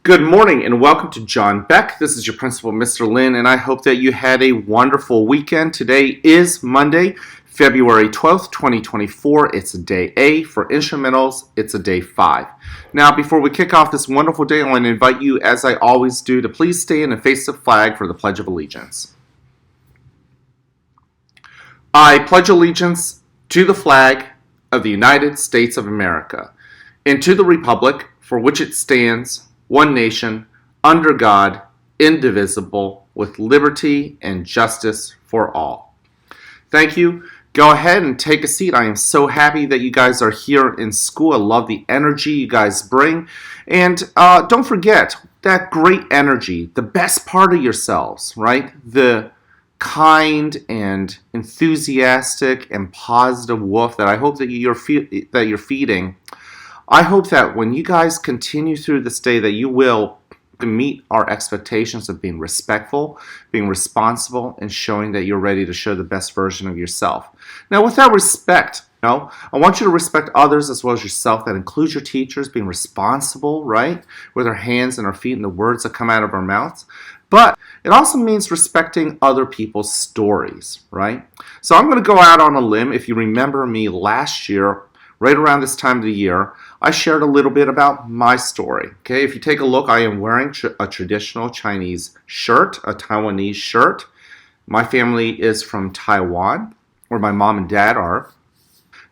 Good morning and welcome to John Beck. This is your principal, Mr. Lin, and I hope that you had a wonderful weekend. Today is Monday, February 12th, 2024. It's a day A. For instrumentals, it's a day 5. Now, before we kick off this wonderful day, I want to invite you, as I always do, to please stand and face the flag for the Pledge of Allegiance. I pledge allegiance to the flag of the United States of America and to the republic for which it stands, one nation, under God, indivisible, with liberty and justice for all. Thank you. Go ahead and take a seat. I am so happy that you guys are here in school. I love the energy you guys bring. And don't forget that great energy, the best part of yourselves, right? The kind and enthusiastic and positive wolf that I hope that you're feeding. I hope that when you guys continue through this day that you will meet our expectations of being respectful, being responsible, and showing that you're ready to show the best version of yourself. Now, with that respect, I want you to respect others as well as yourself. That includes your teachers, being responsible, right, with our hands and our feet and the words that come out of our mouths. But it also means respecting other people's stories, right? So I'm going to go out on a limb. If you remember me last year, right around this time of the year, I shared a little bit about my story. Okay, if you take a look, I am wearing a traditional Chinese shirt, a Taiwanese shirt. My family is from Taiwan, where my mom and dad are.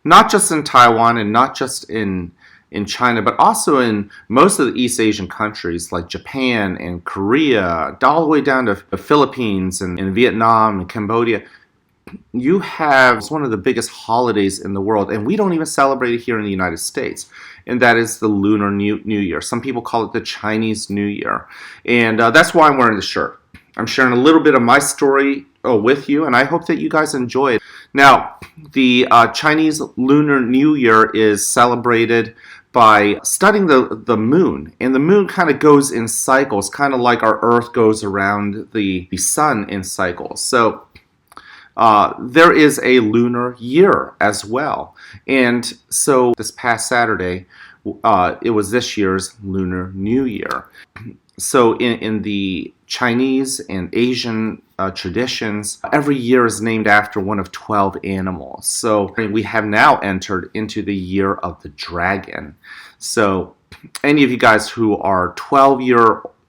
Not just in Taiwan and not just in China, but also in most of the East Asian countries like Japan and Korea, all the way down to the Philippines and Vietnam and Cambodia. You have one of the biggest holidays in the world, and we don't even celebrate it here in the United States, and that is the Lunar New Year. Some people call it the Chinese New Year, and that's why I'm wearing the shirt. I'm sharing a little bit of my story with you, and I hope that you guys enjoy it. Now, the Chinese Lunar New Year is celebrated by studying the moon, and the moon kind of goes in cycles, kind of like our Earth goes around the sun in cycles. So there is a lunar year as well. And so this past Saturday, it was this year's Lunar New Year. So in the Chinese and Asian traditions, every year is named after one of 12 animals. So we have now entered into the year of the dragon. So any of you guys who are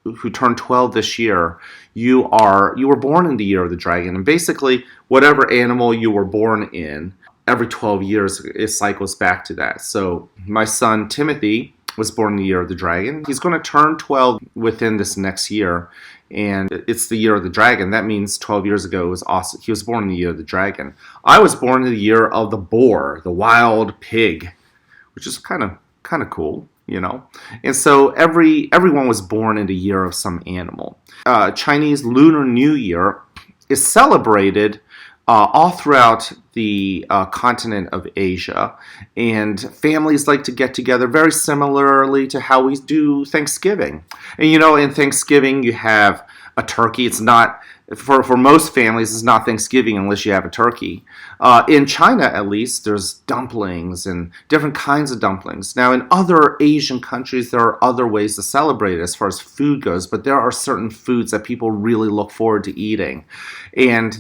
who turned 12 this year, you were born in the year of the dragon, and basically whatever animal you were born in, every 12 years it cycles back to that. So my son Timothy was born in the year of the dragon. He's going to turn 12 within this next year, and it's the year of the dragon. That means 12 years ago he was born in the year of the dragon. I was born in the year of the boar, the wild pig, which is kind of cool. And so everyone was born in the year of some animal. Chinese Lunar New Year is celebrated all throughout the continent of Asia, and families like to get together very similarly to how we do Thanksgiving. And in Thanksgiving you have a turkey. It's not for most families, it's not Thanksgiving unless you have a turkey. In China, at least, there's dumplings and different kinds of dumplings. Now, in other Asian countries, there are other ways to celebrate it as far as food goes, but there are certain foods that people really look forward to eating. And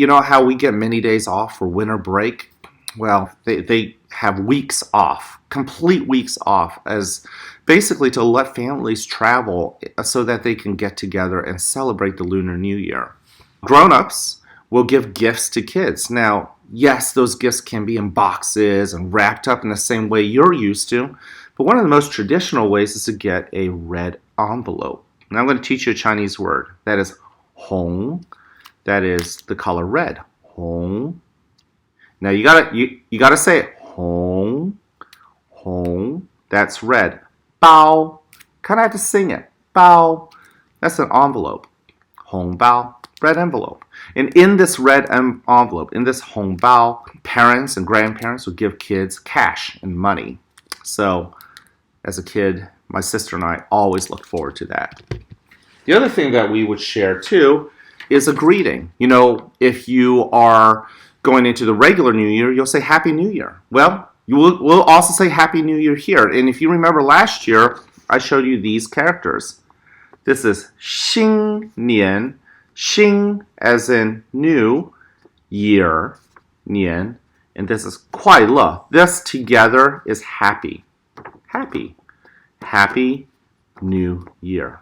how we get many days off for winter break? Well, they have weeks off, complete weeks off, as basically to let families travel so that they can get together and celebrate the Lunar New Year. Grown-ups will give gifts to kids. Now, yes, those gifts can be in boxes and wrapped up in the same way you're used to, but one of the most traditional ways is to get a red envelope. Now I'm going to teach you a Chinese word. That is hong. That is the color red. Hong. Now you gotta say it. Hong. Hong. That's red. Bao. Kind of have to sing it. Bao. That's an envelope. Hong bao. Red envelope. And in this red envelope, in this hong bao, parents and grandparents would give kids cash and money. So as a kid, my sister and I always looked forward to that. The other thing that we would share too is a greeting. If you are going into the regular New Year, you'll say Happy New Year. Well, we'll also say Happy New Year here. And if you remember last year, I showed you these characters. This is 新年, 新 as in new, year, 年, and this is 快乐. This together is happy. Happy. Happy New Year.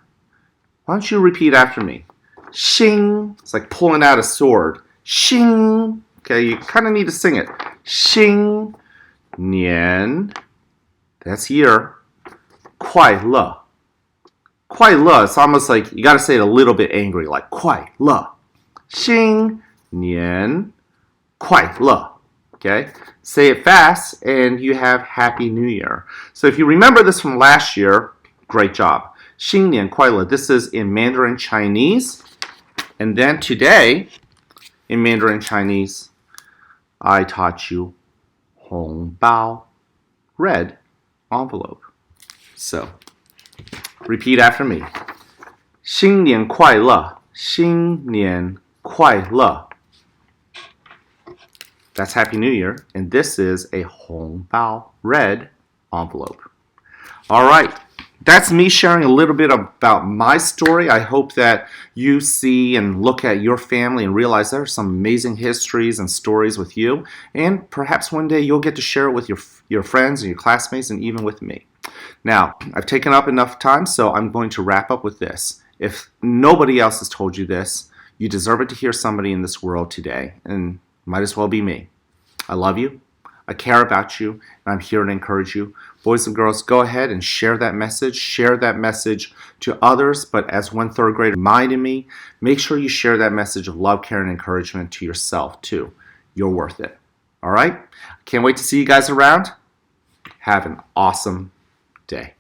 Why don't you repeat after me? 新, it's like pulling out a sword. 新, okay, you kind of need to sing it. 新年, that's year. 快乐. 快乐, it's almost like you got to say it a little bit angry, like 快乐. 新年快乐. Okay, say it fast and you have Happy New Year. So if you remember this from last year, great job. 新年快乐. This is in Mandarin Chinese. And then today, in Mandarin Chinese, I taught you 红包, red envelope. So, repeat after me. 新年快乐, 新年快乐. That's Happy New Year, and this is a 红包, red envelope. All right, that's me sharing a little bit about my story. I hope that you see and look at your family and realize there are some amazing histories and stories with you, and perhaps one day you'll get to share it with your friends and your classmates and even with me. Now, I've taken up enough time, so I'm going to wrap up with this. If nobody else has told you this, you deserve it to hear somebody in this world today, and might as well be me. I love you. I care about you, and I'm here to encourage you. Boys and girls, go ahead and share that message. Share that message to others, but as one third grader reminded me, make sure you share that message of love, care, and encouragement to yourself, too. You're worth it. All right? Can't wait to see you guys around. Have an awesome day.